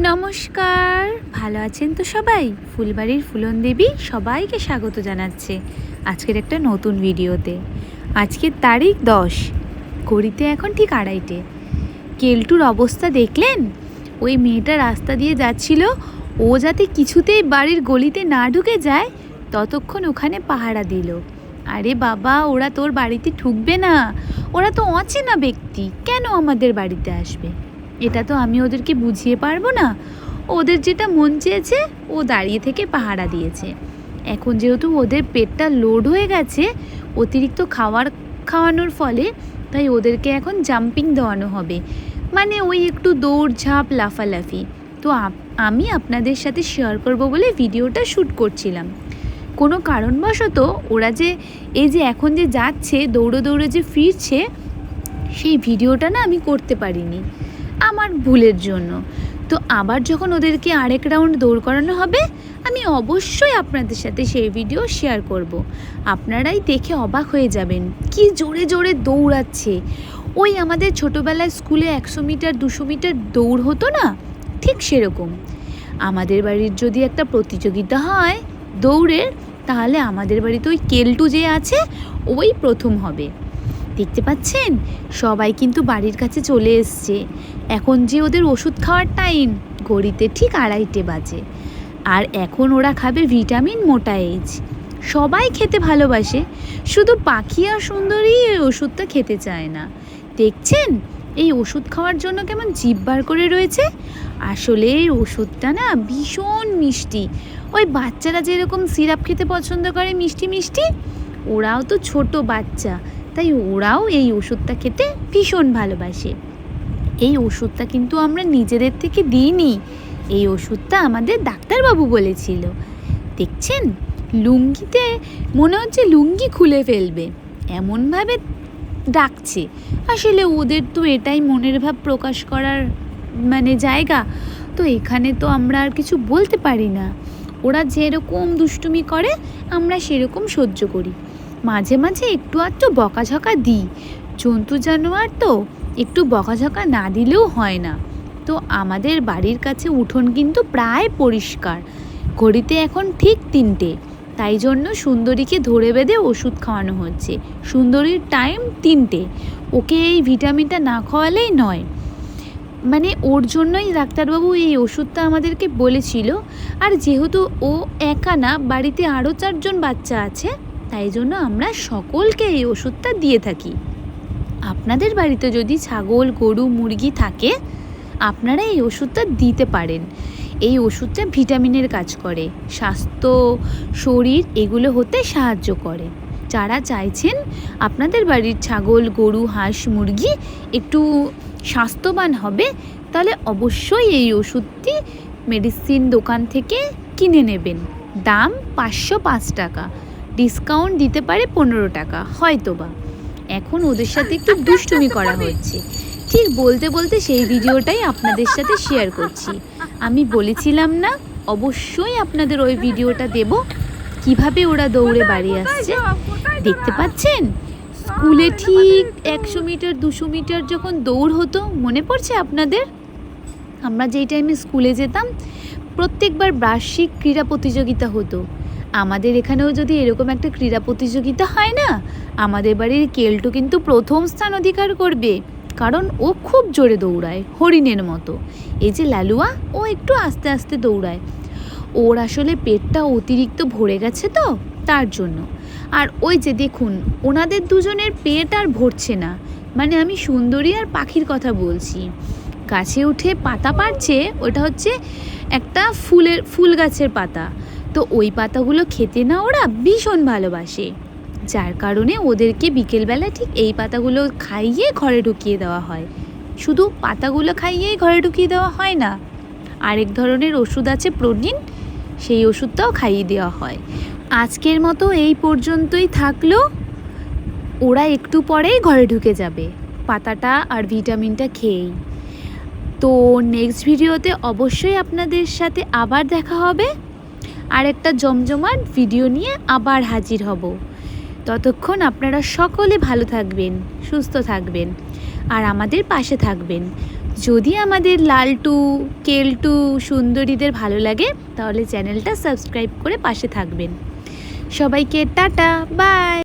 নমস্কার, ভালো আছেন তো সবাই? ফুলবাড়ির ফুলন দেবী সবাইকে স্বাগত জানাচ্ছে আজকের একটা নতুন ভিডিওতে। আজকের তারিখ 10, ঘড়িতে এখন ঠিক 2:30। কেলটুর অবস্থা দেখলেন? ওই মেয়েটা রাস্তা দিয়ে যাচ্ছিল, ও যাতে কিছুতেই বাড়ির গলিতে না ঢুকে যায় ততক্ষণ ওখানে পাহারা দিল। আরে বাবা, ওরা তোর বাড়িতে ঢুকবে না, ওরা তো অচেনা ব্যক্তি, কেন আমাদের বাড়িতে আসবে? এটা তো আমি ওদেরকে বুঝিয়ে পারবো না। ওদের যেটা মন চেয়েছে ও দাঁড়িয়ে থেকে পাহারা দিয়েছে। এখন যেহেতু ওদের পেটটা লোড হয়ে গেছে অতিরিক্ত খাওয়ানোর ফলে, তাই ওদেরকে এখন জাম্পিং দেওয়ানো হবে, মানে ওই একটু দৌড়ঝাঁপ লাফালাফি। তো আমি আপনাদের সাথে শেয়ার করব বলে ভিডিওটা শ্যুট করছিলাম। কোনো কারণবশত ওরা যে এই যে এখন যে যাচ্ছে দৌড়ে দৌড়ে যে ফিরছে, সেই ভিডিওটা না আমি করতে পারিনি আমার ভুলের জন্য। তো আবার যখন ওদেরকে আরেক রাউন্ড দৌড় করানো হবে আমি অবশ্যই আপনাদের সাথে সেই ভিডিও শেয়ার করব। আপনারাই দেখে অবাক হয়ে যাবেন কি জোরে জোরে দৌড়াচ্ছে। ওই আমাদের ছোটোবেলায় স্কুলে 100 মিটার 200 মিটার দৌড় হতো না, ঠিক সেরকম আমাদের বাড়ির যদি একটা প্রতিযোগিতা হয় দৌড়ের, তাহলে আমাদের বাড়িতে ওই কেলটু যে আছে ওই প্রথম হবে। দেখতে পাচ্ছেন সবাই কিন্তু বাড়ির কাছে চলে এসছে। এখন যে ওদের ওষুধ খাওয়ার টাইম, ঘড়িতে ঠিক 2:30 বাজে। আর এখন ওরা খাবে ভিটামিন মোটা এজ। সবাই খেতে ভালোবাসে, শুধু পাখি আর সুন্দরী এই ওষুধটা খেতে চায় না। দেখছেন এই ওষুধ খাওয়ার জন্য কেমন জিভ বার করে রয়েছে। আসলে এই ওষুধটা না ভীষণ মিষ্টি। ওই বাচ্চারা যেরকম সিরাপ খেতে পছন্দ করে মিষ্টি মিষ্টি, ওরাও তো ছোট বাচ্চা, তাই ওরাও এই ওষুধটা খেতে ভীষণ ভালোবাসে। এই ওষুধটা কিন্তু আমরা নিজেদের থেকে দিইনি, এই ওষুধটা আমাদের ডাক্তারবাবু বলেছিল। দেখছেন লুঙ্গিতে মনে হচ্ছে লুঙ্গি খুলে ফেলবে, এমনভাবে ডাকছে। আসলে ওদের তো এটাই মনের ভাব প্রকাশ করার মানে জায়গা, তো এখানে তো আমরা আর কিছু বলতে পারি না। ওরা যেরকম দুষ্টুমি করে আমরা সেরকম সহ্য করি। মাঝে মাঝে একটু আধটু বকাঝকা দিই, জন্তু জানোয়ার তো একটু বকাঝকা না দিলেও হয় না। তো আমাদের বাড়ির কাছে উঠোন কিন্তু প্রায় পরিষ্কার। ঘড়িতে এখন ঠিক 3টে, তাই জন্য সুন্দরীকে ধরে বেঁধে ওষুধ খাওয়ানো হচ্ছে। সুন্দরীর টাইম 3টে, ওকে এই ভিটামিনটা না খাওয়ালেই নয়। মানে ওর জন্যই ডাক্তারবাবু এই ওষুধটা আমাদেরকে বলেছিল। আর যেহেতু ও একা না, বাড়িতে আরও 4জন বাচ্চা আছে, তাই জন্য আমরা সকলকে এই ওষুধটা দিয়ে থাকি। আপনাদের বাড়িতে যদি ছাগল গরু মুরগি থাকে আপনারা এই ওষুধটা দিতে পারেন। এই ওষুধটা ভিটামিনের কাজ করে, স্বাস্থ্য শরীর এগুলো হতে সাহায্য করে। যারা চাইছেন আপনাদের বাড়ির ছাগল গরু হাঁস মুরগি একটু স্বাস্থ্যবান হবে, তাহলে অবশ্যই এই ওষুধটি মেডিসিন দোকান থেকে কিনে নেবেন। দাম 505 টাকা, ডিসকাউন্ট দিতে পারে 15 টাকা হয়তোবা। এখন ওদের সাথে একটু দুষ্টুমি করা হচ্ছে, ঠিক বলতে বলতে সেই ভিডিওটাই আপনাদের সাথে শেয়ার করছি। আমি বলেছিলাম না অবশ্যই আপনাদের ওই ভিডিওটা দেব, কিভাবে ওরা দৌড়ে বাড়ি আসছে। দেখতে পাচ্ছেন স্কুলে ঠিক 100 মিটার 200 মিটার যখন দৌড় হতো, মনে পড়ছে আপনাদের? আমরা যেই টাইমে স্কুলে যেতাম প্রত্যেকবার বার্ষিক ক্রীড়া প্রতিযোগিতা হতো। আমাদের এখানেও যদি এরকম একটা ক্রীড়া প্রতিযোগিতা হয় না, আমাদের বাড়ির কেলটু কিন্তু প্রথম স্থান অধিকার করবে, কারণ ও খুব জোরে দৌড়ায় হরিণের মতো। এই যে লালুয়া, ও একটু আস্তে আস্তে দৌড়ায়, ওর আসলে পেটটা অতিরিক্ত ভরে গেছে তো তার জন্য। আর ওই যে দেখুন ওনাদের দুজনের পেট আর ভরছে না, মানে আমি সুন্দরী আর পাখির কথা বলছি। গাছে উঠে পাতা পাড়ছে, ওটা হচ্ছে একটা ফুল গাছের পাতা। তো ওই পাতাগুলো খেতে না ওরা ভীষণ ভালোবাসে, যার কারণে ওদেরকে বিকেলবেলা ঠিক এই পাতাগুলো খাইয়ে ঘরে ঢুকিয়ে দেওয়া হয়। শুধু পাতাগুলো খাইয়েই ঘরে ঢুকিয়ে দেওয়া হয় না, আরেক ধরনের ওষুধ আছে প্রোটিন, সেই ওষুধটাও খাইয়ে দেওয়া হয়। আজকের মতো এই পর্যন্তই থাকলো, ওরা একটু পরেই ঘরে ঢুকে যাবে পাতাটা আর ভিটামিনটা খেয়েই। তো নেক্সট ভিডিওতে অবশ্যই আপনাদের সাথে আবার দেখা হবে, আর একটা জমজমাট ভিডিও নিয়ে আবার হাজির হব। ততক্ষণ আপনারা সকলে ভালো থাকবেন, সুস্থ থাকবেন আর আমাদের পাশে থাকবেন। যদি আমাদের লালটু, কেলটু, সুন্দরীদের ভালো লাগে তাহলে চ্যানেলটা সাবস্ক্রাইব করে পাশে থাকবেন। সবাইকে টাটা, বাই।